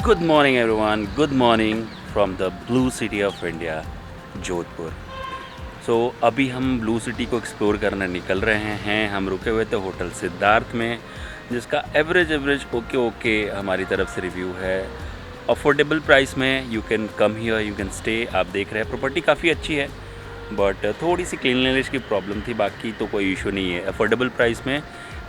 Good morning everyone, good morning from the blue city of India, Jodhpur. अभी हम blue city को explore करने निकल रहे हैं। हम रुके हुए थे होटल सिद्धार्थ में, जिसका एवरेज ओके हमारी तरफ से रिव्यू है। अफोर्डेबल प्राइस में you can come here, you can stay. आप देख रहे हैं प्रॉपर्टी काफ़ी अच्छी है, बट थोड़ी सी क्लीनलीनेस की प्रॉब्लम थी, बाकी तो कोई इशू नहीं है। अफोर्डेबल प्राइस में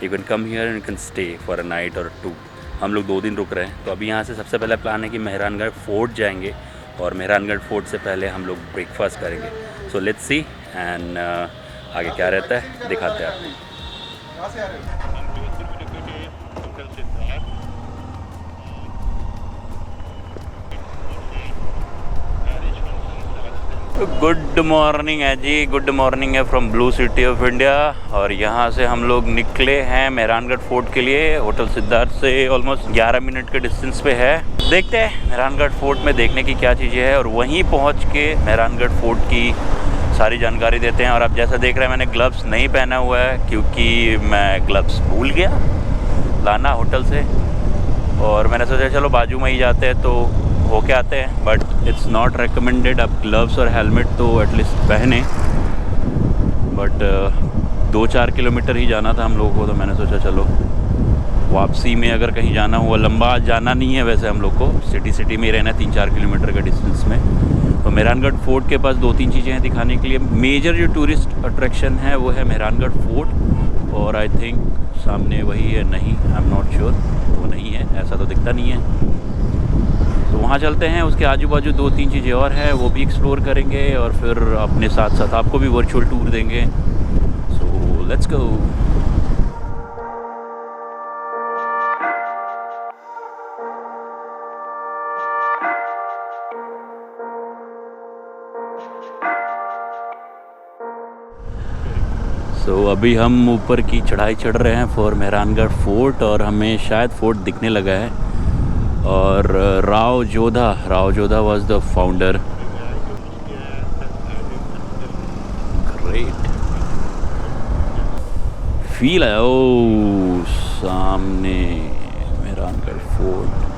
you can come here and you can stay for a night और टू। हम लोग 2 दिन रुक रहे हैं, तो अभी यहाँ से सबसे पहला प्लान है कि मेहरानगढ़ फोर्ट जाएंगे, और मेहरानगढ़ फोर्ट से पहले हम लोग ब्रेकफास्ट करेंगे। सो लेट्स सी एंड आगे क्या रहता है दिखाते हैं आपको। गुड मॉर्निंग है जी, गुड मॉर्निंग है from blue city of India. और यहाँ से हम लोग निकले हैं मेहरानगढ़ फोर्ट के लिए। होटल सिद्धार्थ से ऑलमोस्ट 11 मिनट के डिस्टेंस पे है। देखते हैं मेहरानगढ़ फोर्ट में देखने की क्या चीज़ें हैं, और वहीं पहुँच के मेहरानगढ़ फोर्ट की सारी जानकारी देते हैं। और आप जैसा देख रहे हैं, मैंने ग्लव्स नहीं पहना हुआ है क्योंकि मैं ग्लव्स भूल गया लाना होटल से, और मैंने सोचा चलो बाजू में ही जाते हैं तो होके आते हैं। बट इट्स नॉट रिकमेंडेड आप ग्लव्स और हेलमेट तो एटलीस्ट पहने। बट 2-4 किलोमीटर ही जाना था हम लोगों को, तो मैंने सोचा चलो वापसी में अगर कहीं जाना हुआ, लंबा जाना नहीं है वैसे हम लोग को, सिटी में ही रहना है 3-4 किलोमीटर के डिस्टेंस में। तो मेहरानगढ़ फोर्ट के पास 2-3 चीज़ें हैं दिखाने के लिए। मेजर जो टूरिस्ट अट्रैक्शन है वो है मेहरानगढ़ फोर्ट, और आई थिंक सामने वही है, नहीं आई एम नॉट श्योर, वो नहीं है, ऐसा तो दिखता नहीं है। तो वहाँ चलते हैं, उसके आजू बाजू 2-3 चीज़ें और हैं, वो भी एक्सप्लोर करेंगे, और फिर अपने साथ साथ आपको भी वर्चुअल टूर देंगे। So let's go. अभी हम ऊपर की चढ़ाई चढ़ रहे हैं फॉर मेहरानगढ़ फोर्ट, और हमें शायद फोर्ट दिखने लगा है। और Rao Jodha was the founder. Great feel है। ओ सामने मेहरानगढ़ फोर्ट।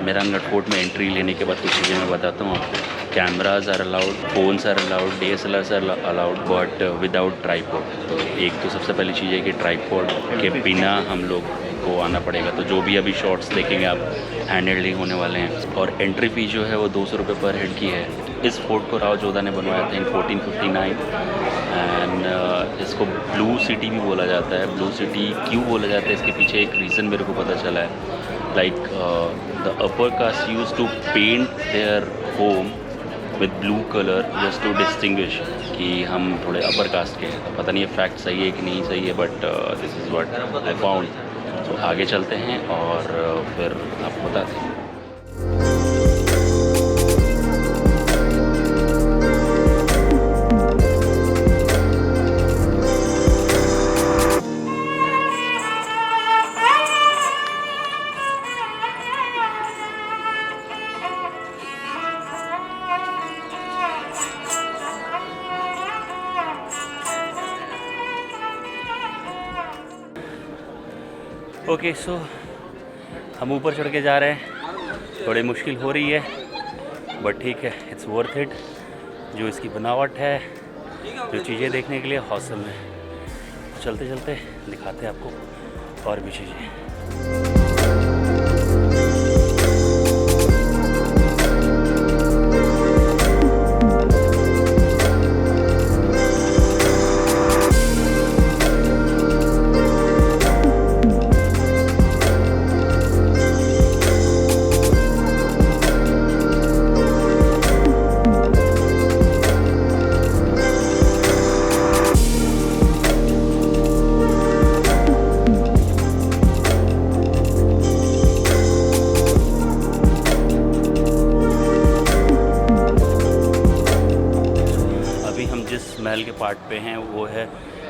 मेहरानगढ़ फोर्ट में एंट्री लेने के बाद कुछ चीज़ें मैं बताता हूँ आपको। Cameras are allowed, phones are allowed, DSLRs are allowed, but without tripod. तो एक तो सबसे पहली चीज़ है कि ट्राईपॉड के बिना हम लोग को आना पड़ेगा। तो जो भी अभी शॉट्स देखेंगे आप हैंडहेल्ड ही होने वाले हैं। और एंट्री फ़ी जो है वो 200 रुपये पर हेड की है। इस फोर्ट को राव जोधा ने बनवाया था इन 1459, एंड इसको ब्लू सिटी भी बोला जाता है। ब्लू सिटी क्यों बोला जाता है, इसके पीछे एक रीज़न मेरे को पता चला है। Like the upper caste used to paint their home with blue color just to distinguish कि हम थोड़े upper caste के हैं। पता नहीं ये फैक्ट सही है कि नहीं सही है, but this is what I found। तो आगे चलते हैं और फिर आपको बताते हैं। ओके सो हम ऊपर चढ़ के जा रहे हैं। थोड़ी मुश्किल हो रही है, बट ठीक है, इट्स वर्थ इट। जो इसकी बनावट है, जो चीज़ें देखने के लिए हौसम है। चलते चलते दिखाते हैं आपको और भी चीज़ें। महल के पार्ट पे हैं वो है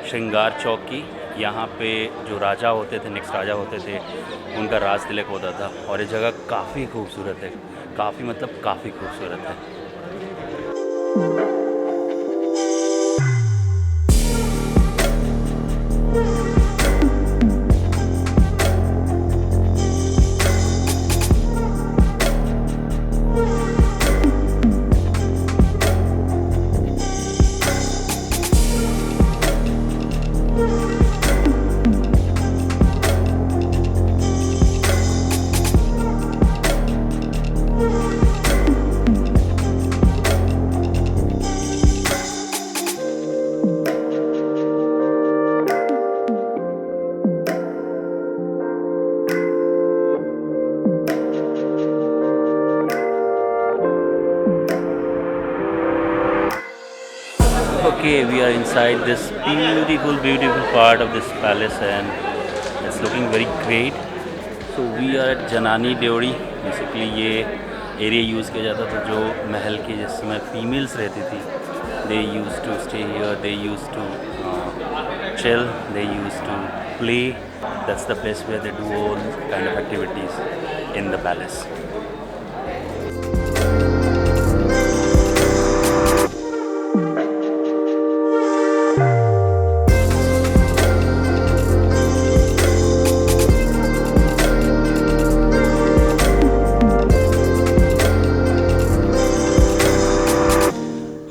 श्रृंगार चौकी। यहाँ पे जो राजा होते थे, नेक्स्ट राजा होते थे, उनका राज तिलक होता था। और ये जगह काफ़ी खूबसूरत है, काफ़ी मतलब काफ़ी खूबसूरत है। Okay, we are inside this beautiful part of this palace and it's looking very great. So we are at Janani Deori. Basically ये एरिया यूज़ किया जाता था जो महल के जिसमें फीमेल्स रहती थी. They used to stay here, they used to chill, they used to play. That's the place where they do all kind of activities in the palace.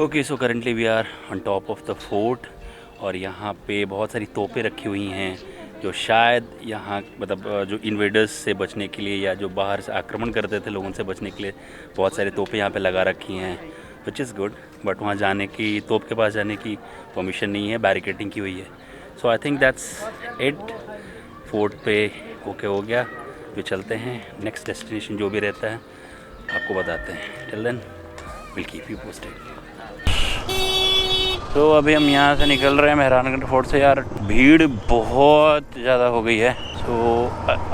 Okay, so currently we are on top of the fort और यहाँ पे बहुत सारी तोपें रखी हुई हैं जो शायद यहाँ मतलब जो इन्वेडर्स से बचने के लिए या जो बाहर से आक्रमण करते थे लोगों से बचने के लिए बहुत सारी तोपें यहाँ पे लगा रखी हैं, विच इज़ गुड। बट वहाँ जाने की, तोप के पास जाने की परमिशन नहीं है, बैरिकेडिंग की हुई है। So I think that's it. Fort पे ओके हो गया, जो चलते हैं नेक्स्ट डेस्टिनेशन जो भी रहता है आपको बताते हैं। Till then will keep you posted. तो अभी हम यहाँ से निकल रहे हैं मेहरानगढ़ फोर्ट से। यार भीड़ बहुत ज़्यादा हो गई है। तो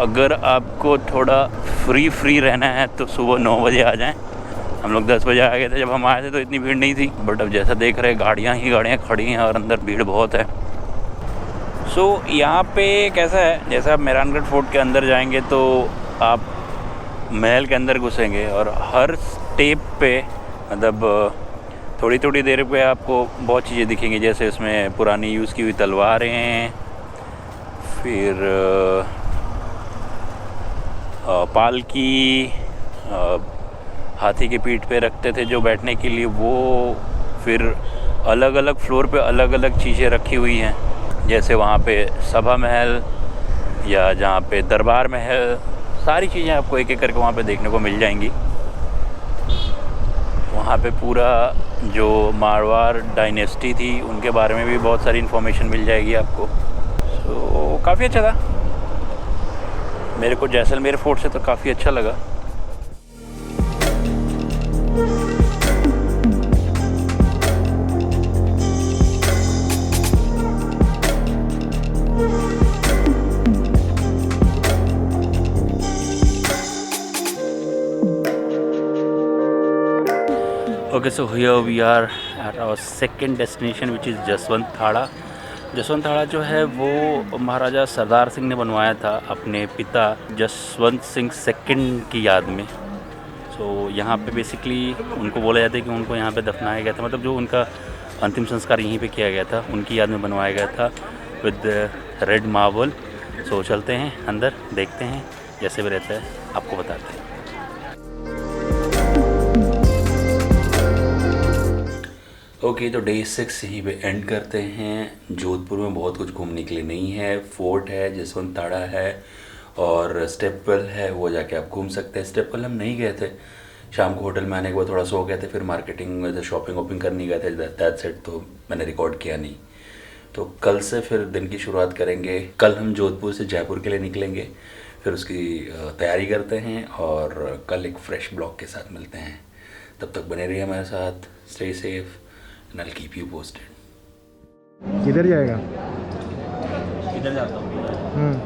अगर आपको थोड़ा फ्री रहना है तो सुबह 9 बजे आ जाएं। हम लोग 10 बजे आ गए थे, जब हम आए थे तो इतनी भीड़ नहीं थी। बट अब जैसा देख रहे हैं गाड़ियाँ खड़ी हैं और अंदर भीड़ बहुत है। सो यहाँ पे कैसा है, जैसे आप मेहरानगढ़ फोर्ट के अंदर जाएंगे तो आप महल के अंदर घुसेंगे और हर स्टेप पे मतलब थोड़ी देर पे आपको बहुत चीज़ें दिखेंगी। जैसे इसमें पुरानी यूज़ की हुई तलवारें हैं, फिर पालकी हाथी की पीठ पे रखते थे जो बैठने के लिए, वो फिर अलग अलग फ्लोर पे अलग अलग चीज़ें रखी हुई हैं। जैसे वहाँ पे सभा महल या जहाँ पे दरबार महल, सारी चीज़ें आपको एक एक करके वहाँ पे देखने को मिल जाएंगी। वहाँ पे पूरा जो मारवाड़ डायनेस्टी थी उनके बारे में भी बहुत सारी इन्फॉर्मेशन मिल जाएगी आपको। तो काफ़ी अच्छा था, मेरे को जैसलमेर फोर्ट से तो काफ़ी अच्छा लगा। Okay, so here we are at our second destination which is Jaswant थाड़ा। जसवंत थाड़ा जो है वो महाराजा सरदार सिंह ने बनवाया था अपने पिता जसवंत सिंह सेकंड की याद में। तो यहाँ पे बेसिकली उनको बोला जाता है कि उनको यहाँ पे दफनाया गया था, मतलब जो उनका अंतिम संस्कार यहीं पे किया गया था, उनकी याद में बनवाया गया था विद रेड मार्बल। सो चलते हैं अंदर, देखते हैं, जैसे भी रहता है आपको बताते हैं। ओके, तो डे 6 यहीं पे एंड करते हैं। जोधपुर में बहुत कुछ घूमने के लिए नहीं है। फोर्ट है, जसवंत थाड़ा है और स्टेपवेल है, वो जाके आप घूम सकते हैं। स्टेपवेल हम नहीं गए थे, शाम को होटल में आने के बाद थोड़ा सो गए थे, फिर मार्केटिंग में शॉपिंग वॉपिंग करने गए थे, दैट्स इट। तो मैंने रिकॉर्ड किया नहीं। तो कल से फिर दिन की शुरुआत करेंगे। कल हम जोधपुर से जयपुर के लिए निकलेंगे, फिर उसकी तैयारी करते हैं और कल एक फ्रेश ब्लॉग के साथ मिलते हैं। तब तक बने रहिए हमारे साथ। Stay safe and I'll keep you posted. किधर जाएगा? किधर जाता हूँ?